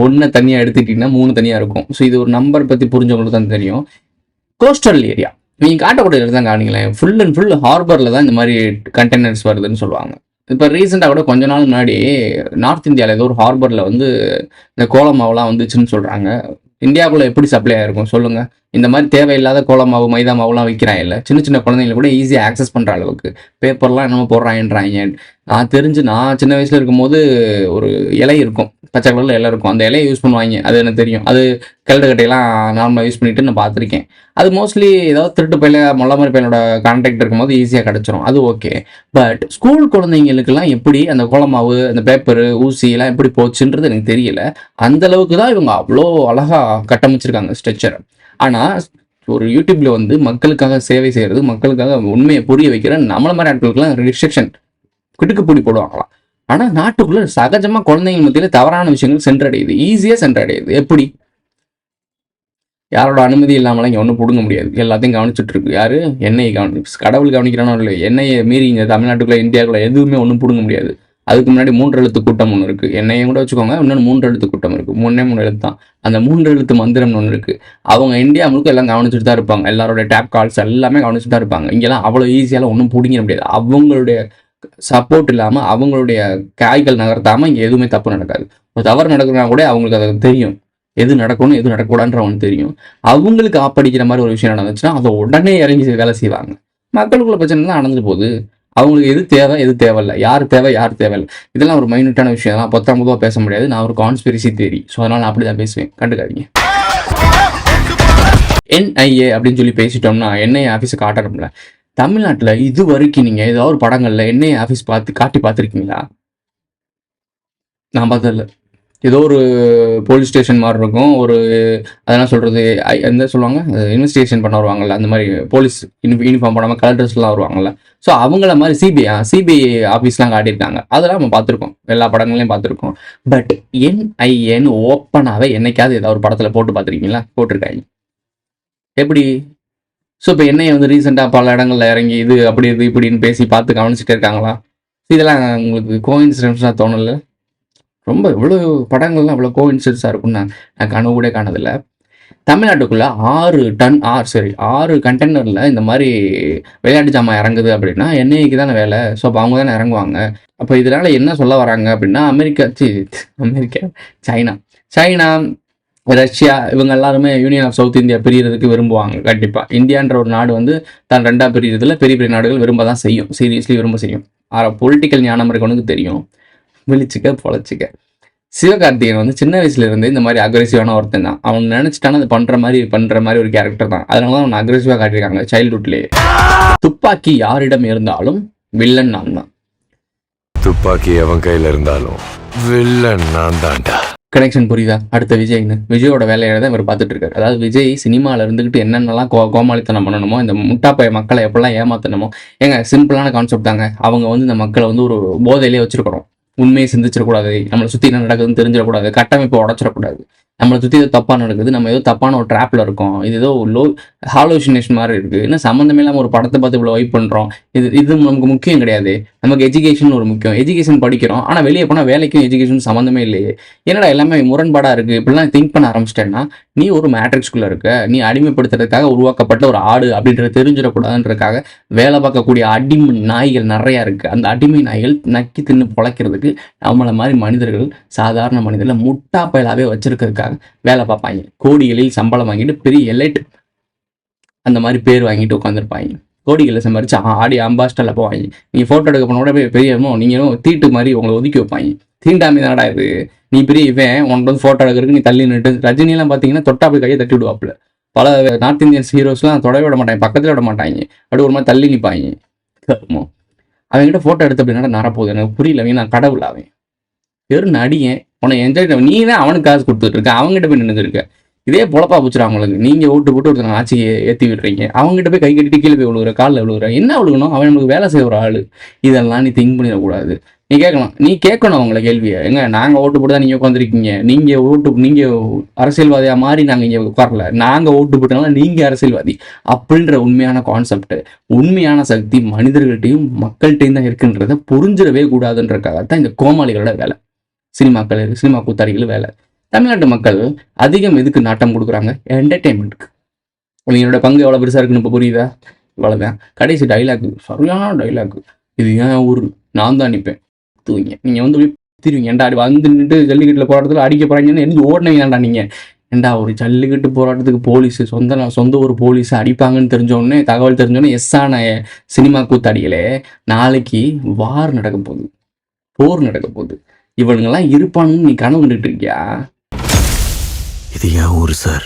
1 தனியாக எடுத்துக்கிட்டிங்கன்னா 3 தனியாக இருக்கும். ஸோ இது ஒரு நம்பர் பற்றி புரிஞ்சவங்களுக்கு தான் தெரியும். கோஸ்டல் ஏரியா நீங்கள் காட்டக்கூடிய தான் காணிங்களேன், ஃபுல் அண்ட் ஃபுல் ஹார்பரில் தான் இந்த மாதிரி கண்டெய்னர்ஸ் வருதுன்னு சொல்லுவாங்க. இப்போ ரீசெண்டாக கூட கொஞ்ச நாள் முன்னாடி நார்த் இந்தியாவில் ஏதோ ஒரு ஹார்பரில் வந்து இந்த கோலமாவுலாம் வந்துச்சுன்னு சொல்கிறாங்க. இந்தியாவுக்குள்ளே எப்படி சப்ளை ஆகிருக்கும் சொல்லுங்கள்? இந்த மாதிரி தேவையில்லாத கோலமாவு, மைதா மாவுலாம் விற்கிறாங்க இல்லை, சின்ன குழந்தைங்களை கூட ஈஸியாக ஆக்சஸ் பண்ணுற அளவுக்கு பேப்பர்லாம் என்னமோ போடுறாங்கன்றாங்க. நான் சின்ன வயசில் இருக்கும்போது ஒரு இலை இருக்கும், பச்சை கலரில் இலை இருக்கும், அந்த இலையை யூஸ் பண்ணுவாங்க. அது எனக்கு தெரியும். அது கட்டையெல்லாம் நார்மலாக யூஸ் பண்ணிட்டு நான் பார்த்துருக்கேன். அது மோஸ்ட்லி ஏதாவது திருட்டு பையில மொல்ல மாதிரி பையனோட கான்டாக்ட் இருக்கும்போது ஈஸியாக கிடச்சிரும், அது ஓகே. பட் ஸ்கூல் குழந்தைங்களுக்கெல்லாம் எப்படி அந்த கோலமாவு, அந்த பேப்பரு, ஊசி எல்லாம் எப்படி போச்சுன்றது எனக்கு தெரியல. அந்த அளவுக்கு தான் இவங்க அவ்வளோ அழகாக கட்டமைச்சிருக்காங்க ஸ்ட்ரக்சர். ஆனால் ஒரு யூடியூப்ல வந்து மக்களுக்காக சேவை செய்கிறது, மக்களுக்காக உண்மையை புரிய வைக்கிற நம்மள மாதிரி ஆட்களுக்குலாம் ரிஸ்ட்ரிக்ஷன் கிடுக்குப்பொடி போடுவாங்களாம். ஆனால் நாட்டுக்குள்ள சகஜமாக குழந்தைங்க மத்தியில் தவறான விஷயங்கள் சென்றடையுது, ஈஸியாக சென்றடையுது. எப்படி? யாரோட அனுமதி இல்லாமலாம் இங்கே ஒன்றும் பிடுங்க முடியாது. எல்லாத்தையும் கவனிச்சுட்டு இருக்கு யாரு? எண்ணெயை கடவுள் கவனிக்கிறானோ இல்லை, எண்ணெயை மீறி இங்கே தமிழ்நாட்டுக்குள்ள இந்தியாவுக்குள்ள எதுவுமே ஒன்றும் பிடுங்க முடியாது. அதுக்கு முன்னாடி 3 எழுத்து கூட்டம் ஒன்று இருக்குது. என்னையும் கூட வச்சுக்கோங்க, இன்னொன்று 3 எழுத்து கூட்டம் இருக்குது. 3 எழுத்து தான். அந்த 3 எழுத்து மந்திரம்னு ஒன்று இருக்குது. அவங்க இந்தியா முழுக்க எல்லாம் கவனிச்சுட்டு தான் இருப்பாங்க. எல்லாரோட டேப் கால்ஸ் எல்லாமே கவனிச்சுட்டு தான் இருப்பாங்க. இங்கெல்லாம் அவ்வளோ ஈஸியாலாம் ஒன்றும் பிடிங்கிட முடியாது. அவங்களுடைய சப்போர்ட் இல்லாமல், அவங்களுடைய காய்கள் நகர்த்தாமல் இங்கே எதுவுமே தப்பு நடக்காது. ஒரு தவறு நடக்குதுன்னா கூட அவங்களுக்கு அது தெரியும். எது நடக்கணும் எது நடக்கூடாதுன்றவங்களுக்கு தெரியும். அவங்களுக்கு ஆப்படிக்கிற மாதிரி ஒரு விஷயம் நடந்துச்சுன்னா அதை உடனே இறங்கி வேலை செய்வாங்க. மக்களுக்குள்ள பிரச்சனை தான் நடந்துட்டு போகுது. அவங்களுக்கு எது தேவை எது தேவையில்லை, யார் தேவை யார் தேவையில்லை, இதெல்லாம் ஒரு மைனூட்டான விஷயம் தான். 19 பேச முடியாது. நான் ஒரு கான்ஸ்பிரசி தியரி, ஸோ அதனால் நான் அப்படி தான் பேசுவேன், கண்டுக்காதீங்க. NIA அப்படின்னு சொல்லி பேசிட்டோம்னா NIA ஆஃபீஸை காட்டணும்ல. தமிழ்நாட்டில் இது வரைக்கும் நீங்கள் ஏதாவது ஒரு படங்களில் NIA ஆஃபீஸ் காட்டி பார்த்துருக்கீங்களா? நான் பார்த்ததில்ல. ஏதோ ஒரு போலீஸ் ஸ்டேஷன் மாதிரி இருக்கும். ஒரு அதெல்லாம் சொல்கிறது என்ன சொல்லுவாங்க, இன்வெஸ்டிகேஷன் பண்ண வருவாங்கள்ல, அந்த மாதிரி போலீஸ் யூனிஃபார்ம் போடாமல் கலெக்டர்ஸ்லாம் வருவாங்கள்ல. ஸோ அவங்கள மாதிரி சிபிஐ ஆஃபீஸ்லாம் காட்டியிருக்காங்க. அதெல்லாம் நம்ம பார்த்துருக்கோம், எல்லா படங்களையும் பார்த்துருக்கோம். பட் NIAன்னு ஓப்பனாகவே என்னைக்காவது ஏதாவது ஒரு படத்தில் போட்டு பார்த்துருக்கீங்களா? போட்டிருக்காங்க. எப்படி? ஸோ இப்போ NIA வந்து ரீசெண்டாக பல இடங்களில் இறங்கி இது அப்படி இது இப்படின்னு பேசி பார்த்து கவனிச்சுட்டே இருக்காங்களா? இதெல்லாம் உங்களுக்கு கோஇன்சிடென்ஸாக தோணலை? ரொம்ப இவ்வளோ படங்கள்லாம் இவ்வளோ கோஇன்சிடென்ஸாக இருக்குன்னு நான் கனவு கூட காணதில்லை. தமிழ்நாட்டுக்குள்ளே 6 கண்டெய்னரில் இந்த மாதிரி விளையாட்டு ஜாமான் இறங்குது அப்படின்னா NIAக்கு தானே வேலை. ஸோ அப்போ அவங்க தானே இறங்குவாங்க. அப்போ இதனால் என்ன சொல்ல வராங்க அப்படின்னா, சைனா, ரஷ்யா இவங்க எல்லாருமே யூனியன் ஆஃப் சவுத் இந்தியா பிரியறதுக்கு விரும்புவாங்க. கண்டிப்பாக இந்தியான்ற ஒரு நாடு வந்து தான் ரெண்டாக பிரியறதுல பெரிய பெரிய நாடுகள் விரும்ப தான் செய்யும், சீரியஸ்லி விரும்ப செய்யும். பொலிட்டிக்கல் ஞானம் இருக்கவனுக்கு தெரியும். விழிச்சிக்க பொழைச்சிக்க. சிவகார்த்திகேயன் வந்து சின்ன வயசுல இருந்து இந்த மாதிரி அக்ரெசிவான ஒருத்தன் தான். அவன் நினைச்சிட்டான அது பண்ற மாதிரி ஒரு கேரக்டர் தான். அதனால தான் அவன் அக்ரெசிவா காட்டியிருக்காங்க சைல்ட்ஹுட்லேயே. துப்பாக்கி யாரிடம் இருந்தாலும் வில்லன் நான் தான். துப்பாக்கி அவன் கையில இருந்தாலும் வில்லன் நான் தான்டா. கனெக்ஷன் புரியுதா? அடுத்த விஜயோட வேலையை தான் இவர் பார்த்துட்டு இருக்காரு. அதாவது விஜய் சினிமாவில் இருந்துக்கிட்டு என்னென்னலாம் கோமாளித்தனம் பண்ணணுமோ, இந்த முட்டாப்பைய மக்களை எப்படிலாம் ஏமாத்தணுமோ. ஏங்க சிம்பிளான கான்செப்ட் தாங்க. அவங்க வந்து இந்த மக்களை வந்து ஒரு போதையிலே வச்சிருக்கிறோம். உண்மையை சிந்திச்சிடக்கூடாது, நம்மளை சுற்றி என்ன நடக்குதுன்னு தெரிஞ்சிடக்கூடாது, கட்டமைப்பை உடச்சிடக்கூடாது, நம்மளை சுற்றி ஏதோ தப்பாக நடக்குது, நம்ம ஏதோ தப்பான ஒரு ட்ராப்பில் இருக்கோம், இது ஏதோ ஹாலோசினேஷன் மாதிரி இருக்குது, இன்னும் சம்மந்தமே இல்லாமல் ஒரு படத்தை பார்த்து இவ்வளோ வைப் பண்ணுறோம், இது நமக்கு முக்கியம் கிடையாது. நமக்கு எஜுகேஷன் ஒரு முக்கியம். எஜுகேஷன் படிக்கிறோம், ஆனால் வெளியே போனால் வேலைக்கும் எஜுகேஷன் சம்மந்தமே இல்லையே. என்னடா எல்லாமே முரண்பாடாக இருக்குது, இப்படிலாம் திங்க் பண்ண ஆரம்பிச்சிட்டேன்னா நீ ஒரு மேட்ரிக்ஸ்குள்ளே இருக்க. நீ அடிமைப்படுத்துறதுக்காக உருவாக்கப்பட்ட ஒரு ஆடு அப்படின்றது தெரிஞ்சிடக்கூடாதுன்றதுக்காக வேலை பார்க்கக்கூடிய அடிமை நாய்கள் நிறையா இருக்குது. அந்த அடிமை நாய்கள் நக்கி தின்னு பொழைக்கிறதுக்கு நம்மளை மாதிரி மனிதர்கள், சாதாரண மனிதர்களை முட்டா பயலாவே வச்சிருக்கிறதுக்காக வேலை பார்ப்பாங்க. கோடிகளில் சம்பளம் வாங்கிட்டு பெரிய எலைட் அந்த மாதிரி பேர் வாங்கிட்டு உட்காந்துருப்பாங்க. கோடிகளை சம்பாரிச்சு ஆடி அம்பாஸ்டரில் போவாங்க. நீங்கள் ஃபோட்டோ எடுக்க போன கூட பெரியமோ நீங்களும் தீட்டு மாதிரி உங்களை ஒதுக்கி வைப்பாங்க. தீண்டாமை தானடா இது, நீ பெரிய இவன், உனக்கு வந்து ஃபோட்டோ எடுக்கிறதுக்கு நீ தள்ளி நின்று. ரஜினியெல்லாம் பார்த்தீங்கன்னா தொட்டா போய் கையை தட்டி விடுவாப்புல. பல நார்த் இந்தியன்ஸ் ஹீரோஸ்லாம் தொடவே விட மாட்டாங்க, பக்கத்தில் விட மாட்டாங்க, அப்படி ஒரு மாதிரி தள்ளி நிற்பாங்க. அவங்ககிட்ட ஃபோட்டோ எடுத்து அப்படின்னா நரப்போகுது, எனக்கு புரியல. நான் கடவுள், அவன் வெறும் நடிகன். உன்னை என்ஜாய் நீ தான் அவனுக்கு காசு கொடுத்துட்டு இருக்க, அவங்ககிட்ட போய் நின்றுருக்க. இதே பொழப்பா போச்சுரு அவங்களுக்கு. நீங்கள் ஓட்டு போட்டு ஒருத்தர் ஆட்சியை ஏற்றி விடுறீங்க, அவங்ககிட்ட போய் கை கட்டிட்டு கீழே போய் விழுவுற, காலில் விழுவுற. என்ன விழுகணும்? அவன் நம்மளுக்கு வேலை செய்கிற ஆள். இதெல்லாம் நீ திங்க் பண்ணிடக்கூடாது. நீ கேட்கணும் அவங்கள கேள்வியை. எங்க நாங்கள் ஓட்டு போட்டு தான் நீங்கள் உட்காந்துருக்கீங்க, நீங்கள் அரசியல்வாதியாக மாறி நாங்கள் இங்கே உட்காரல, நாங்கள் ஓட்டு போட்டனால நீங்கள் அரசியல்வாதி அப்படின்ற உண்மையான கான்செப்ட், உண்மையான சக்தி மனிதர்கள்ட்டையும் மக்கள்கிட்டையும் தான் இருக்குன்றதை புரிஞ்சிடவே கூடாதுன்றக்காகத்தான் இந்த கோமாளிகளோட வேலை. சினிமா கூத்தாடிகள் வேலை. தமிழ்நாட்டு மக்கள் அதிகம் எதுக்கு நாட்டம் கொடுக்குறாங்க? என்டர்டெயின்மெண்ட்டுக்கு. இவங்களோட பங்கு எவ்வளோ பெருசாக இருக்குன்னு இப்போ புரியுதா? இவ்வளோதான். கடைசி டைலாக், சரியான டைலாக். இது ஏன் ஊர், நான் தான் நிற்பேன் தூங்க. நீங்கள் வந்து திருவிங்க ஏன்டா வந்து நின்று ஜல்லிக்கட்டில் போராட்டத்தில் அடிக்க போகிறாங்கன்னு எழுந்து ஓடினீங்கடா நீங்கள். ஏண்டா ஒரு ஜல்லிக்கட்டு போராட்டத்துக்கு போலீஸு சொந்த ஒரு போலீஸை அடிப்பாங்கன்னு தெரிஞ்சோடனே, தகவல் தெரிஞ்சோடனே எஸ்ஸான சினிமா கூத்தாடிகளே, நாளைக்கு போர் நடக்க போகுது. இவனுங்கெல்லாம் இருப்பானுன்னு நீ கனவு கண்டுட்டு இருக்கியா? இது ஏன் ஊரு சார்,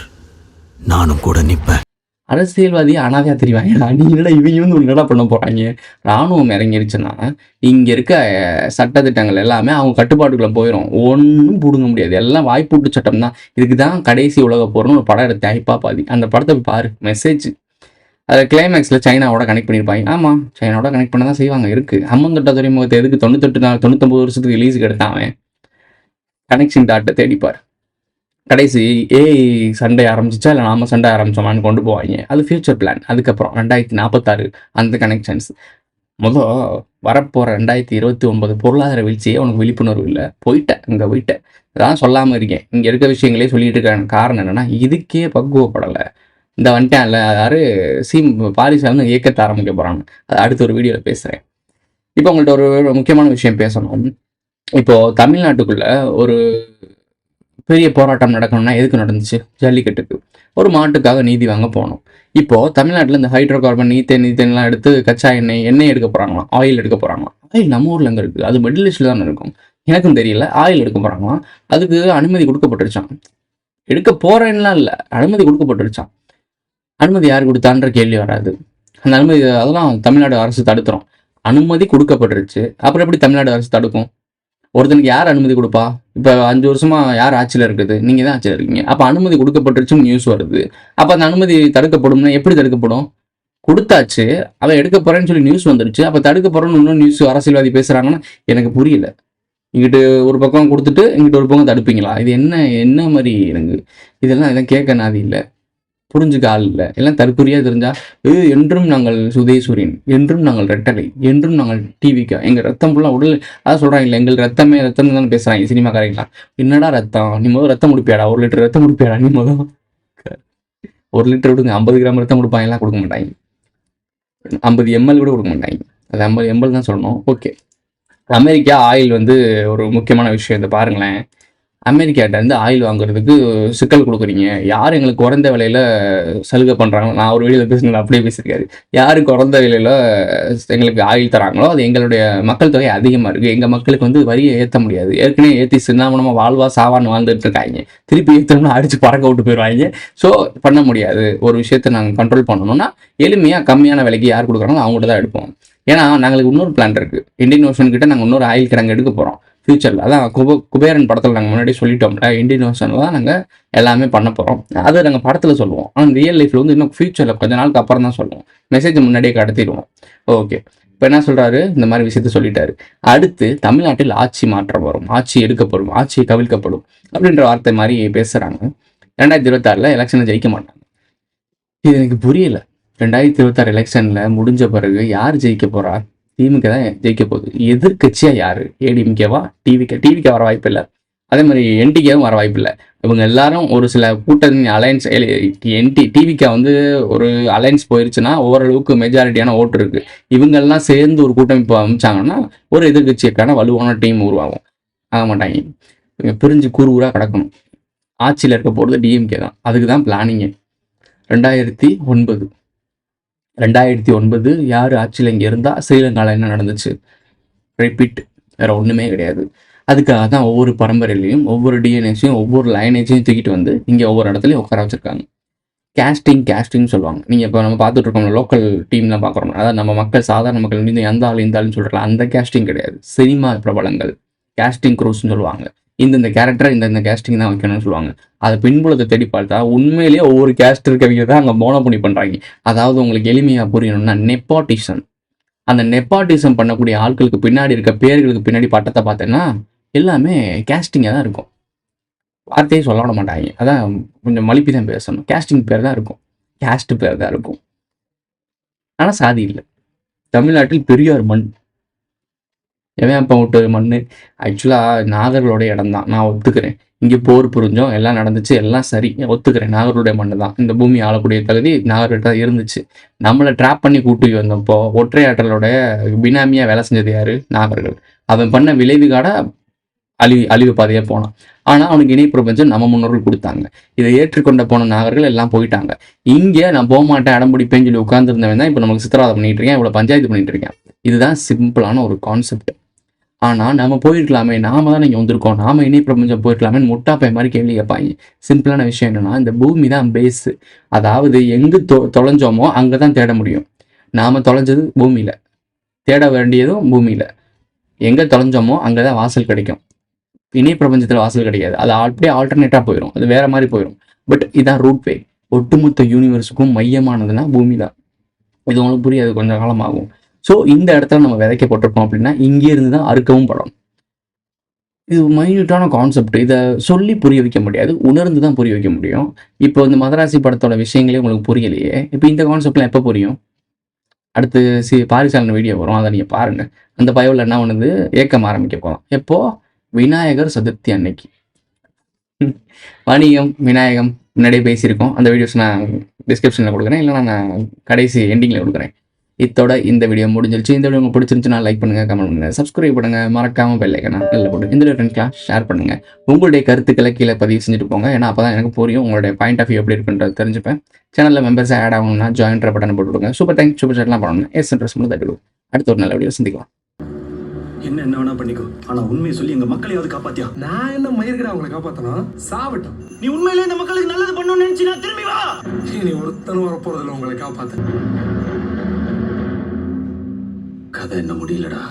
நானும் கூட நிற்பேன். அரசியல்வாதியை அனாதையா தெரிவாங்க. நீங்கள இவங்க வந்து ஒரு நிலை பண்ண போகிறாங்க. இராணுவம் இறங்கிருச்சுன்னா இங்கே இருக்க சட்டத்திட்டங்கள் எல்லாமே அவங்க கட்டுப்பாட்டுக்குள்ளே போயிடும். ஒன்றும் பிடுங்க முடியாது. எல்லாம் வாய்ப்பூட்டு சட்டம் தான். இதுக்கு தான் கடைசி உலக போகிறோன்னு ஒரு படம் எடுத்து ஐப்பா பாதி. அந்த படத்தை பாரு, மெசேஜ். அதில் கிளைமேக்ஸில் சைனாவோட கனெக்ட் பண்ணியிருப்பாங்க. ஆமாம், சைனாவோட கனெக்ட் பண்ண தான் செய்வாங்க. இருக்குது ஹம்மந்தொட்டா துறைமுகத்தை எதுக்கு 99 வருஷத்துக்கு ரிலீஸுக்கு எடுத்தான் அவன்? கனெக்ஷன் டாட்டை தேடிப்பார். கடைசி சண்டை ஆரம்பிச்சிச்சா இல்லை நாம சண்டை ஆரம்பிச்சோமான்னு கொண்டு போவாங்க. அது ஃபியூச்சர் பிளான். அதுக்கப்புறம் 2046 அந்த கனெக்ஷன்ஸ். வரப்போகிற 2029 பொருளாதார வீழ்ச்சியே உனக்கு விழிப்புணர்வு இல்லை. அங்கே போயிட்டேன். அதான் சொல்லாமல் இருக்கேன். இங்கே இருக்க விஷயங்களே சொல்லிட்டு இருக்காங்க. காரணம் என்னென்னா, இதுக்கே பக்குவப்படலை. இந்த வந்துட்டேன்ல, யாரு பாரிசாலன்னு இயக்கத்தை ஆரம்பிக்க போகிறாங்க. அது அடுத்த ஒரு வீடியோவில் பேசுகிறேன். இப்போ உங்கள்கிட்ட ஒரு முக்கியமான விஷயம் பேசணும். இப்போது தமிழ்நாட்டுக்குள்ளே ஒரு பெரிய போராட்டம் நடக்கணும்னா எதுக்கு நடந்துச்சு? ஜல்லிக்கட்டுக்கு. ஒரு மாட்டுக்காக நீதி வாங்க போனோம். இப்போது தமிழ்நாட்டில் இந்த ஹைட்ரோ கார்பன் நீத்தேன்லாம் எடுத்து கச்சா எண்ணெய் எடுக்க போகிறாங்களாம், ஆயில் எடுக்க போகிறாங்களாம். ஆயில் நம்ம ஊரில் எங்கே இருக்குது? அது மிடில் ஈஸ்டில் தானே இருக்கும். எனக்கும் தெரியல. ஆயில் எடுக்க போகிறாங்களாம். அதுக்கு அனுமதி கொடுக்கப்பட்டுருச்சான். எடுக்க போகிறேன்லாம் இல்லை, அனுமதி கொடுக்கப்பட்டுருச்சான். அனுமதி யார் கொடுத்தான்ற கேள்வி வராது. அந்த அனுமதி அதெல்லாம் தமிழ்நாடு அரசு தடுத்துரும். அனுமதி கொடுக்கப்பட்டுருச்சு, அப்புறம் எப்படி தமிழ்நாடு அரசு தடுக்கும்? ஒருத்தனுக்கு யார் அனுமதி கொடுப்பா? இப்போ 5 வருஷமா யார் ஆட்சியில் இருக்குது? நீங்கள் தான் ஆட்சியில் இருக்கீங்க. அப்போ அனுமதி கொடுக்கப்பட்டுருச்சுன்னு நியூஸ் வருது. அப்போ அந்த அனுமதி தடுக்கப்படும்னா எப்படி தடுக்கப்படும்? கொடுத்தாச்சு, அவன் எடுக்க போறேன்னு சொல்லி நியூஸ் வந்துருச்சு. அப்போ தடுக்க போறோன்னு இன்னும் நியூஸ் அரசியல்வாதி பேசுறாங்கன்னா எனக்கு புரியல. இங்கிட்டு ஒரு பக்கம் கொடுத்துட்டு இங்கிட்டு ஒரு பக்கம் தடுப்பீங்களா? இது என்ன மாதிரி எனக்கு இதெல்லாம் கேட்க நாதி இல்லை, புரிஞ்சுக்க ஆள் இல்லை. எல்லாம் தற்கொலையா தெரிஞ்சா என்றும் நாங்கள் சுதேஸ்வரின், என்றும் நாங்கள் ரெட்டலை, என்றும் நாங்கள் டிவிக்கா, எங்கள் ரத்தம் ஃபுல்லாக உடல் அதான் சொல்கிறாங்க இல்லை, எங்கள் ரத்தமே ரத்தம் தான் பேசுகிறாங்க சினிமாக்காரங்களா. என்னடா ரத்தம்? நீ முதல் ரத்தம் முடிப்பியாடா? 1 லிட்டர் ரத்தம் முடிப்பியாடா? நீ முதல் 1 லிட்டர் விடுங்க, 50 கிராம் ரத்தம் கொடுப்பாங்கலாம், கொடுக்க மாட்டாங்க. 50 ml கூட கொடுக்க மாட்டாங்க. அது 50 ml தான் சொல்லணும். ஓகே, அமெரிக்கா ஆயில் வந்து ஒரு முக்கியமான விஷயம். இதை பாருங்களேன், அமெரிக்காட்ட இருந்து ஆயில் வாங்குறதுக்கு சிக்கல் கொடுக்குறீங்க. யார் எங்களுக்கு குறைந்த விலையில் சலுகை பண்ணுறாங்களோ, நான் ஒரு வீடியோவில் பேசுனேன், அப்படியே பேசியிருக்காரு, யார் குறைந்த விலையில் எங்களுக்கு ஆயில் தராங்களோ அது எங்களுடைய மக்கள் தொகை அதிகமாக இருக்குது, எங்கள் மக்களுக்கு வந்து வரியை ஏற்ற முடியாது, ஏற்கனவே ஏற்றி சின்னாமனமாக வாழ்வா சாவான்னு வாழ்ந்துட்டு இருக்காங்க, திருப்பி ஏற்றோம்னா அடித்து பறக்க விட்டு போயிடுவாங்க. ஸோ பண்ண முடியாது. ஒரு விஷயத்தை நாங்கள் கண்ட்ரோல் பண்ணணும்னா எளிமையாக கம்மியான விலைக்கு யார் கொடுக்குறாங்களோ அவங்கள்ட்ட தான் எடுப்போம். ஏன்னா நாங்களுக்கு இன்னொரு பிளான் இருக்குது. இந்தியன் ஓஷன் கிட்ட நாங்கள் இன்னொரு ஆயில் கிடங்கு எடுக்க போகிறோம் ஃபியூச்சரில். அதான் குபேரன் படத்தில் நாங்கள் முன்னாடி சொல்லிட்டோம்ல, இந்தியன் ஓஷனில் தான் நாங்கள் எல்லாமே பண்ண போகிறோம். அது நாங்கள் படத்தில் சொல்லுவோம், ஆனால் ரியல் லைஃப்பில் வந்து இன்னும் ஃபியூச்சரில் கொஞ்ச நாளுக்கு அப்புறம் தான் சொல்லுவோம். மெசேஜ் முன்னாடியே கடத்திடுவோம். ஓகே, இப்போ என்ன சொல்கிறாரு? இந்த மாதிரி விஷயத்த சொல்லிட்டாரு. அடுத்து தமிழ்நாட்டில் ஆட்சி மாற்றம் வரும், ஆட்சி எடுக்கப்படும், ஆட்சி கவிழ்க்கப்படும் அப்படின்ற வார்த்தை மாதிரி பேசுகிறாங்க. 2026 எலெக்ஷனை ஜெயிக்க மாட்டாங்க. இது எனக்கு புரியல. 2026 எலெக்ஷனில் முடிஞ்ச பிறகு யார் ஜெயிக்க போகிறா? திமுக தான் ஜெயிக்க போகுது. எதிர்கட்சியாக யார்? ஏடிஎம்கேவா? டிவிக்கு வர வாய்ப்பு இல்லை. அதே மாதிரி என்டிகேவும் வர வாய்ப்பு இல்லை. இவங்க எல்லாரும் ஒரு சில கூட்டணி அலையன்ஸ், டிவிக்கு வந்து ஒரு அலையன்ஸ் போயிருச்சுன்னா ஓரளவுக்கு மெஜாரிட்டியான ஓட்டு இருக்குது. இவங்கெல்லாம் சேர்ந்து ஒரு கூட்டமைப்பு அமைச்சாங்கன்னா ஒரு எதிர்கட்சிக்கான வலுவான டீம் உருவாகும். ஆக மாட்டாங்க, இவங்க பிரிஞ்சு கூறுகூறாக கிடக்கணும். ஆட்சியில் இருக்க போகிறது டிஎம்கே தான். அதுக்கு தான் பிளானிங்கு. 2009 யார் ஆட்சியில் இங்கே இருந்தால் ஸ்ரீலங்காவில் என்ன நடந்துச்சு? ரிப்பீட், வேறு ஒன்றுமே கிடையாது. அதுக்காக தான் ஒவ்வொரு பரம்பரையிலையும் ஒவ்வொரு டிஎன்ஏஸையும் ஒவ்வொரு லைனேஜையும் தூக்கிட்டு வந்து இங்கே ஒவ்வொரு இடத்துலையும் உட்கார வச்சுருக்காங்க. கேஸ்டிங் சொல்லுவாங்க. நீங்கள் இப்போ நம்ம பார்த்துட்டு இருக்கோம் லோக்கல் டீம்லாம் பார்க்குறோம், அதாவது நம்ம மக்கள் சாதாரண மக்கள் இந்த எந்த ஆள் இந்த ஆளுன்னு சொல்கிறலாம், அந்த கேஸ்டிங் கிடையாது. சினிமா பிரபலங்கள் கேஸ்டிங் க்ரூஸ்ன்னு சொல்லுவாங்க. இந்த கேரக்டர் இந்த கேஸ்டிங் தான் வைக்கணும்னு சொல்லுவாங்க. அதை பின்புலத்தை தேடி பார்த்தா உண்மையிலேயே ஒவ்வொரு கேஸ்ட் இருக்கவங்க தான் அங்கே மோனோபோனி பண்ணுறாங்க. அதாவது உங்களுக்கு எளிமையாக புரியணும்னா நெப்போட்டிசம். அந்த நெப்போட்டிசம் பண்ணக்கூடிய ஆட்களுக்கு பின்னாடி இருக்க பேர்களுக்கு பின்னாடி பட்டத்தை பார்த்தேன்னா எல்லாமே கேஸ்டிங்காக தான் இருக்கும். வார்த்தையே சொல்ல விட மாட்டாங்க. அதான் கொஞ்சம் மலிப்பி தான் பேசணும். கேஸ்டிங் பேர் தான் இருக்கும், கேஸ்ட் பேர் தான் இருக்கும். ஆனால் சாதி இல்லை. தமிழ்நாட்டில் பெரியார் மண், எவன் அப்போ விட்டு மண்? ஆக்சுவலாக நாகர்களோட இடம் தான், நான் ஒத்துக்கிறேன். இங்கே போர் புரிஞ்சோம், எல்லாம் நடந்துச்சு, எல்லாம் சரி, ஒத்துக்கிறேன். நாகர்களுடைய மண் தான். இந்த பூமி ஆளக்கூடிய தகுதி நாகர்கிட்ட தான் இருந்துச்சு. நம்மளை ட்ராப் பண்ணி கூட்டி வந்தப்போ ஒற்றையாற்றலோட பினாமியாக வேலை செஞ்சது யார்? நாகர்கள். அவன் பண்ண விளைவுகாட அழிவு பாதையாக போனான். ஆனால் அவனுக்கு இணை பிரபஞ்சம் நம்ம முன்னோர்கள் கொடுத்தாங்க. இதை ஏற்றுக்கொண்ட போன நாகர்கள் எல்லாம் போயிட்டாங்க. இங்கே நான் போக மாட்டேன் அடம் பிடிப்பேன்னு சொல்லி உட்காந்துருந்தவன் தான் இப்போ நமக்கு சித்திரவதை பண்ணிட்டு இருக்கேன், இவ்வளோ பஞ்சாயத்து பண்ணிட்டு இருக்கேன். இதுதான் சிம்பிளான ஒரு கான்செப்ட். ஆனால் நம்ம போயிருக்கலாமே, நாம தான் இங்கே வந்திருக்கோம், நாம இணை பிரபஞ்சம் போயிருக்கலாமேன்னு முட்டாப்பை மாதிரி கேள்வி கேட்பாங்க. சிம்பிளான விஷயம் என்னன்னா, இந்த பூமி தான் பேஸு. அதாவது எங்கு தொலைஞ்சோமோ அங்கே தான் தேட முடியும். நாம் தொலைஞ்சது பூமியில், தேட வேண்டியதும் பூமியில். எங்கே தொலைஞ்சோமோ அங்கே தான் வாசல் கிடைக்கும். இணை பிரபஞ்சத்தில் வாசல் கிடைக்காது. அது அப்படியே ஆல்டர்னேட்டாக போயிடும், அது வேற மாதிரி போயிடும். பட் இதான் ரூட் வே. ஒட்டுமொத்த யூனிவர்ஸுக்கும் மையமானதுன்னா பூமி தான். இது உங்களுக்கு புரியாது, கொஞ்சம் காலமாகும். ஸோ இந்த இடத்துல நம்ம விதைக்கப்பட்டிருக்கோம் அப்படின்னா இங்கே இருந்து தான் அறுக்கவும் படும். இது மைன்யூட்டான கான்செப்ட். இதை சொல்லி புரிய வைக்க முடியாது, உணர்ந்து தான் புரிய வைக்க முடியும். இப்போ இந்த மதராசி படத்தோட விஷயங்களே உங்களுக்கு புரியலையே, இப்போ இந்த கான்செப்ட்லாம் எப்போ புரியும்? அடுத்து பாரிசாலன வீடியோ வரும், அதை நீங்கள் பாருங்கள். அந்த பயவில் என்ன பண்ணுது, ஏக்கம் ஆரம்பிக்க போகிறோம். எப்போ? விநாயகர் சதுர்த்தி அன்னைக்கு. வணிகம் விநாயகம் முன்னாடியே பேசியிருக்கோம். அந்த வீடியோஸ் நான் டிஸ்கிரிப்ஷனில் கொடுக்குறேன், இல்லைனா நான் கடைசி எண்டிங்கில் கொடுக்குறேன். இத்தோட இந்த வீடியோ முடிஞ்சிருச்சு. இந்த வீடியோ உங்களுக்கு பிடிச்சிருந்துச்சுன்னா லைக் பண்ணுங்கள், கமெண்ட் பண்ணுங்கள், சப்ஸ்கிரைப் பண்ணுங்கள், மறக்காமல் பெல் ஐக்கான நல்ல போட்டு இந்த ஃப்ரெண்ட்ஸ்லாம் ஷேர் பண்ணுங்கள். உங்களுடைய கருத்துக்களை கீழே பதிவு செஞ்சுட்டு போங்க. ஏன்னா அப்போ தான் எனக்கு புரியும் உங்களுடைய பாயிண்ட் ஆஃப் வியூ எப்படி இருக்குன்றது தெரிஞ்சுப்பேன். சேனலில் மெம்பர்ஸை ஆட் ஆகணும்னா ஜாயின்ற பட்டன் போட்டு விடுங்க. Super thanks. சூப்பர் சேட்லாம் பண்ணணும். இன்ட்ரெஸ்ட் மட்டும் தட்டிவிடுவோம். அடுத்த ஒரு நல்ல வீடியோ சந்திக்கலாம். என்ன வேணா பண்ணிக்கோ, ஆனா உண்மையை சொல்லி எங்க மக்களையாவது காப்பாத்தியா. நான் என்ன மயிர்கிற அவங்களை காப்பாத்தணும், சாவட்டும். நீ உண்மையிலே இந்த மக்களுக்கு நல்லது பண்ணணும்னு நினைச்சினா திரும்பி வா. நீ ஒருத்தனும் வரப்போறதில்ல உங்களை காப்பாத்த. கதை என்ன முடியலடா.